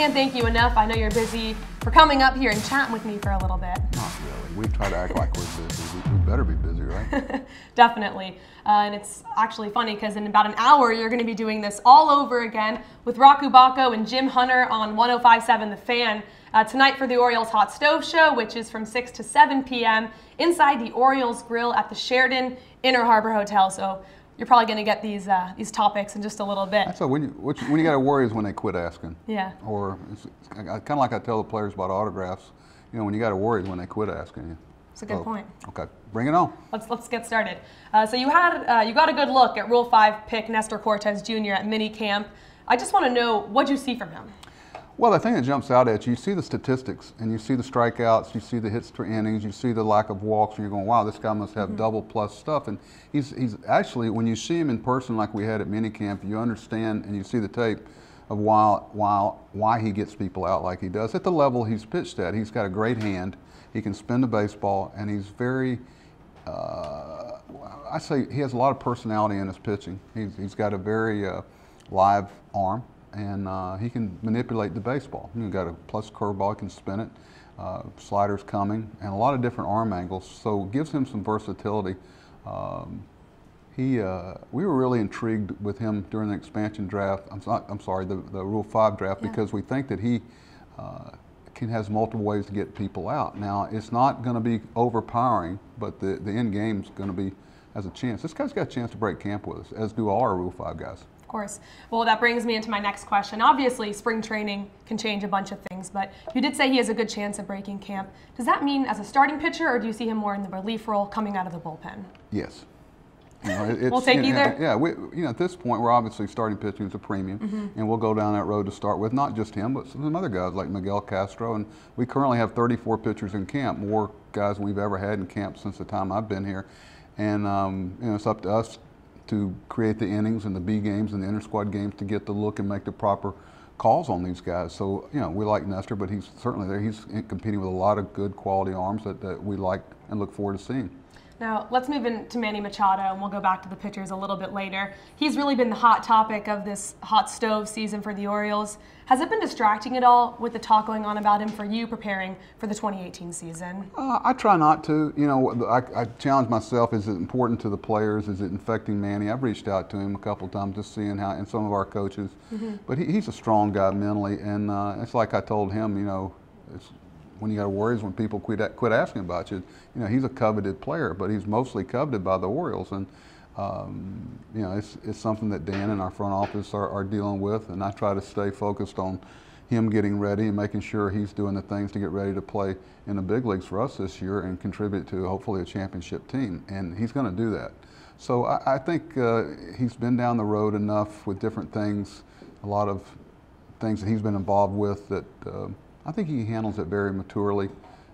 can't thank you enough. I know you're busy for coming up here and chatting with me for a little bit. Not really. We try to act like we're busy. We better be busy, right? Definitely. And it's actually funny because in about an hour, you're going to be doing this all over again with Rocco Bacco and Jim Hunter on 105.7 The Fan. Tonight for the Orioles Hot Stove Show, which is from 6 to 7 p.m. inside the Orioles Grill at the Sheraton Inner Harbor Hotel. So you're probably going to get these topics in just a little bit. So when you got to worry is when they quit asking. Yeah. Or it's kind of like I tell the players about autographs. You know, when you got to worry is when they quit asking you. That's a good point. Okay, bring it on. Let's get started. So you got a good look at Rule 5 pick Nestor Cortes Jr. at mini camp. I just want to know, what you see from him? Well, the thing that jumps out at you, you see the statistics, and you see the strikeouts, you see the hits to innings, you see the lack of walks, and you're going, wow, this guy must have double plus stuff. And he's actually, when you see him in person like we had at minicamp, you understand and you see the tape of why he gets people out like he does. At the level he's pitched at, he's got a great hand, he can spin the baseball, and he's very, I say he has a lot of personality in his pitching. He's got a very live arm. And he can manipulate the baseball. You've got a plus curveball, he can spin it, sliders coming, and a lot of different arm angles. So it gives him some versatility. We were really intrigued with him during the expansion draft. I'm sorry, the Rule 5 draft, because we think that he has multiple ways to get people out. Now, it's not going to be overpowering, but the end game's going to be has a chance. This guy's got a chance to break camp with us, as do all our Rule 5 guys. Of course. Well, that brings me into my next question. Obviously, spring training can change a bunch of things, but you did say he has a good chance of breaking camp. Does that mean as a starting pitcher, or do you see him more in the relief role coming out of the bullpen? Yes. You know, We'll take either? Yeah, at this point, we're obviously starting pitching is a premium, and we'll go down that road to start with, not just him, but some other guys like Miguel Castro, and we currently have 34 pitchers in camp, more guys than we've ever had in camp since the time I've been here, and you know, it's up to us to create the innings and the B games and the inter-squad games to get the look and make the proper calls on these guys. So, you know, we like Nestor, but he's certainly there. He's competing with a lot of good quality arms that we like and look forward to seeing. Now, let's move into Manny Machado, and we'll go back to the pitchers a little bit later. He's really been the hot topic of this hot stove season for the Orioles. Has it been distracting at all with the talk going on about him for you preparing for the 2018 season? I try not to. You know, I challenge myself, is it important to the players? Is it infecting Manny? I've reached out to him a couple of times just seeing how, and some of our coaches. But he's a strong guy mentally, and it's like I told him, you know, when you got to worry is when people quit asking about you. You know, he's a coveted player, but he's mostly coveted by the Orioles, and you know, it's something that Dan and our front office are dealing with, and I try to stay focused on him getting ready and making sure he's doing the things to get ready to play in the big leagues for us this year and contribute to hopefully a championship team, and he's going to do that. So I think he's been down the road enough with different things, a lot of things that he's been involved with that I think he handles it very maturely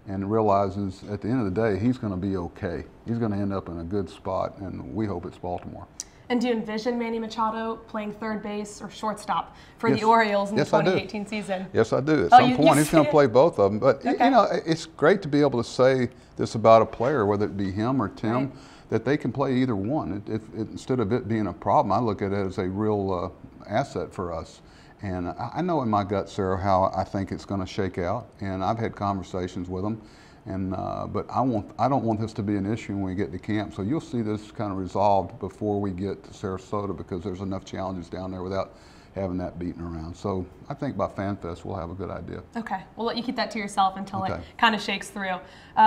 and realizes at the end of the day he's going to be okay. He's going to end up in a good spot, and we hope it's Baltimore. And do you envision Manny Machado playing third base or shortstop for the Orioles in the 2018 season? Yes, I do. At some point he's going to play both of them. But, you know, it's great to be able to say this about a player, whether it be him or Tim, that they can play either one. Instead of it being a problem, I look at it as a real asset for us. And I know in my gut, Sarah, how I think it's going to shake out, and I've had conversations with them. And but I don't want this to be an issue when we get to camp. So you'll see this kind of resolved before we get to Sarasota, because there's enough challenges down there without having that beaten around. So I think by FanFest we'll have a good idea. Okay, we'll let you keep that to yourself until it kind of shakes through.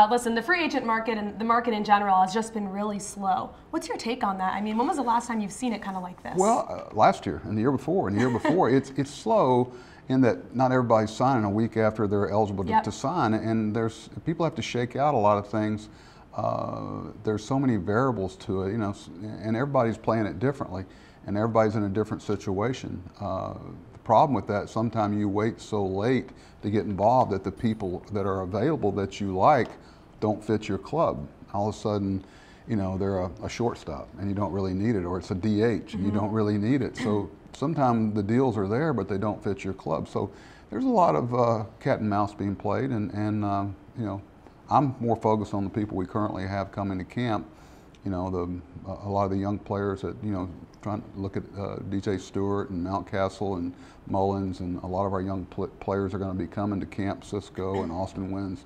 Listen, the free agent market and the market in general has just been really slow. What's your take on that? I mean, when was the last time you've seen it kind of like this? Well, last year and the year before and the year before. It's slow in that not everybody's signing a week after they're eligible to sign, and people have to shake out a lot of things. There's so many variables to it, you know, and everybody's playing it differently, and everybody's in a different situation. The problem with that, sometimes you wait so late to get involved that the people that are available that you like don't fit your club. All of a sudden, you know, they're a shortstop and you don't really need it, or it's a DH and you don't really need it. So sometimes the deals are there, but they don't fit your club. So there's a lot of cat and mouse being played, and you know, I'm more focused on the people we currently have coming to camp you know, a lot of the young players that, you know, trying to look at DJ Stewart and Mountcastle and Mullins, and a lot of our young players are going to be coming to camp, Cisco and Austin Wins.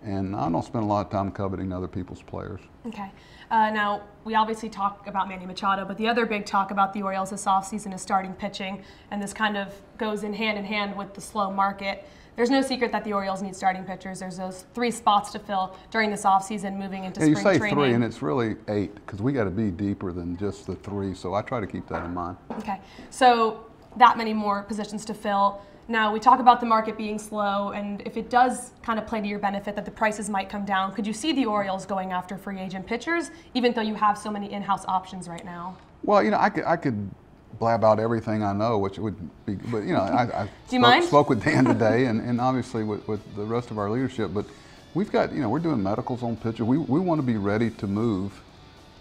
And I don't spend a lot of time coveting other people's players. Okay. Now, we obviously talk about Manny Machado, but the other big talk about the Orioles this offseason is starting pitching, and this kind of goes in hand with the slow market. There's no secret that the Orioles need starting pitchers. There's those 3 spots to fill during this offseason moving into spring training. You say 3, and it's really 8, because we got to be deeper than just the 3, so I try to keep that in mind. Okay. So that many more positions to fill. Now, we talk about the market being slow, and if it does kind of play to your benefit that the prices might come down, could you see the Orioles going after free agent pitchers, even though you have so many in-house options right now? Well, you know, I could blab out everything I know, which would be, but you know, I spoke with Dan today, and obviously with the rest of our leadership, but we've got, you know, we're doing medicals on pitchers. We want to be ready to move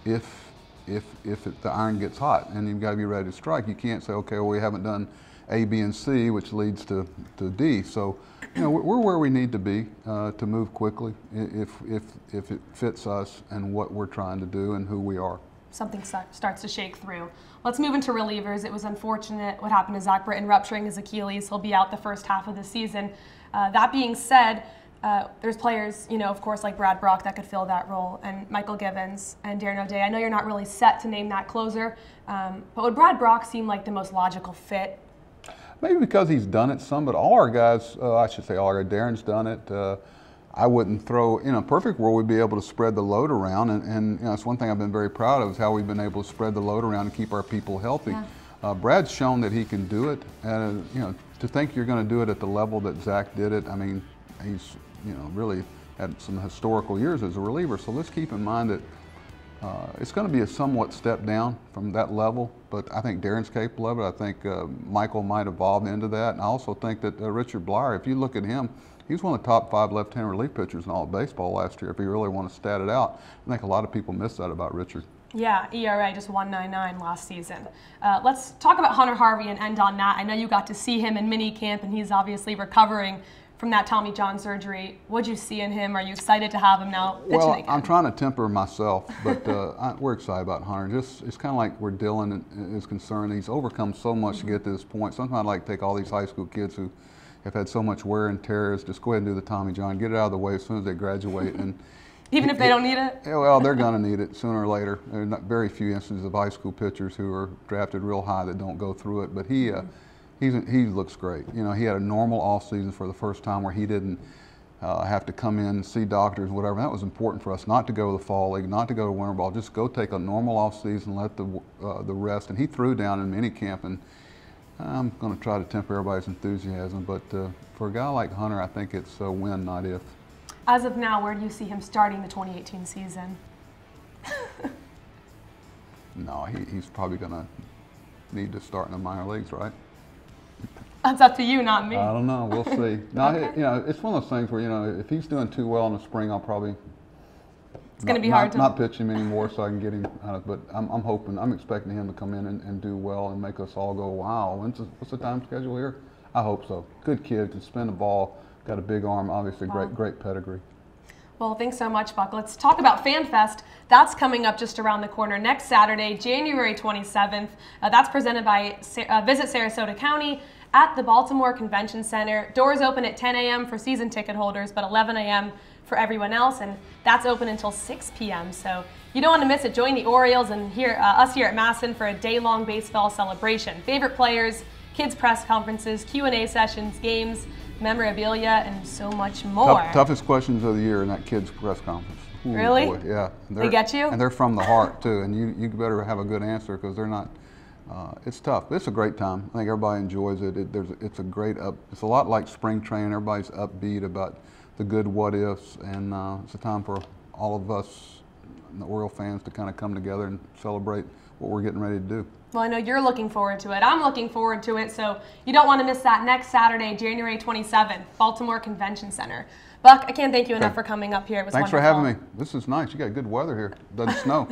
if the iron gets hot, and you've got to be ready to strike. You can't say, okay, well, we haven't done A, B, and C, which leads to D. So, you know, we're where we need to be to move quickly if it fits us and what we're trying to do and who we are. Something starts to shake through. Let's move into relievers. It was unfortunate what happened to Zach Britton rupturing his Achilles. He'll be out the first half of the season. That being said, there's players, you know, of course, like Brad Brock that could fill that role, and Michael Givens and Darren O'Day. I know you're not really set to name that closer, but would Brad Brock seem like the most logical fit? Maybe because he's done it some, but all our guys, I should say all our, Darren's done it. I wouldn't throw, in a perfect world, we'd be able to spread the load around, and you know, it's one thing I've been very proud of is how we've been able to spread the load around and keep our people healthy. Yeah. Brad's shown that he can do it, and you know, to think you're going to do it at the level that Zach did it, I mean, he's, you know, really had some historical years as a reliever, so let's keep in mind that it's going to be a somewhat step down from that level, but I think Darren's capable of it. I think Michael might evolve into that, and I also think that Richard Blyer, if you look at him, he was one of the top 5 left-hand relief pitchers in all of baseball last year. If you really want to stat it out, I think a lot of people miss that about Richard. Yeah, ERA just 1.99 last season. Let's talk about Hunter Harvey and end on that. I know you got to see him in mini camp, and he's obviously recovering from that Tommy John surgery. What'd you see in him? Are you excited to have him now pitching again? I'm trying to temper myself, but we're excited about Hunter. It's kind of like where Dylan is concerned. He's overcome so much to get to this point. Sometimes I'd like to take all these high school kids who have had so much wear and tears, just go ahead and do the Tommy John, get it out of the way as soon as they graduate. And even if they don't need it? Well, they're going to need it sooner or later. There are not very few instances of high school pitchers who are drafted real high that don't go through it, but he looks great. You know, he had a normal off season for the first time where he didn't have to come in and see doctors and whatever. That was important for us, not to go to the fall league, not to go to winter ball, just go take a normal off season, let the rest. And he threw down in minicamp, and I'm going to try to temper everybody's enthusiasm, but for a guy like Hunter, I think it's a win, not if. As of now, where do you see him starting the 2018 season? No, he's probably going to need to start in the minor leagues, right? That's up to you, not me. I don't know. We'll see. No, okay. You know, it's one of those things where, you know, if he's doing too well in the spring, I'll probably it's going to be hard to not pitch him anymore, so I can get him out of. But I'm hoping, I'm expecting him to come in and do well and make us all go, wow. What's the time schedule here? I hope so. Good kid, can spin the ball, got a big arm, obviously great pedigree. Well, thanks so much, Buck. Let's talk about FanFest. That's coming up just around the corner next Saturday, January 27th. That's presented by Visit Sarasota County at the Baltimore Convention Center. Doors open at 10 a.m. for season ticket holders, but 11 a.m. for everyone else, and that's open until 6 p.m. So you don't want to miss it. Join the Orioles and us here at MASN for a day-long baseball celebration. Favorite players, kids press conferences, Q&A sessions, games, memorabilia, and so much more. Toughest questions of the year in that kids press conference. Ooh, really? Boy, yeah. They get you? And they're from the heart, too, and you better have a good answer because they're not. It's tough, but it's a great time. I think everybody enjoys it. It's a lot like spring training. Everybody's upbeat about the good what ifs, and it's a time for all of us, the Oriole fans, to kind of come together and celebrate what we're getting ready to do. Well, I know you're looking forward to it. I'm looking forward to it, so you don't want to miss that next Saturday, January 27th, Baltimore Convention Center. Buck, I can't thank you enough for coming up here. It was Thanks wonderful. For having me. This is nice. You got good weather here. Doesn't snow.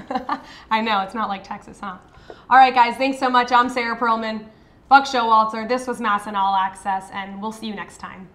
I know. It's not like Texas, huh? All right, guys. Thanks so much. I'm Sarah Perlman. Buck Showalter. This was MASN All Access, and we'll see you next time.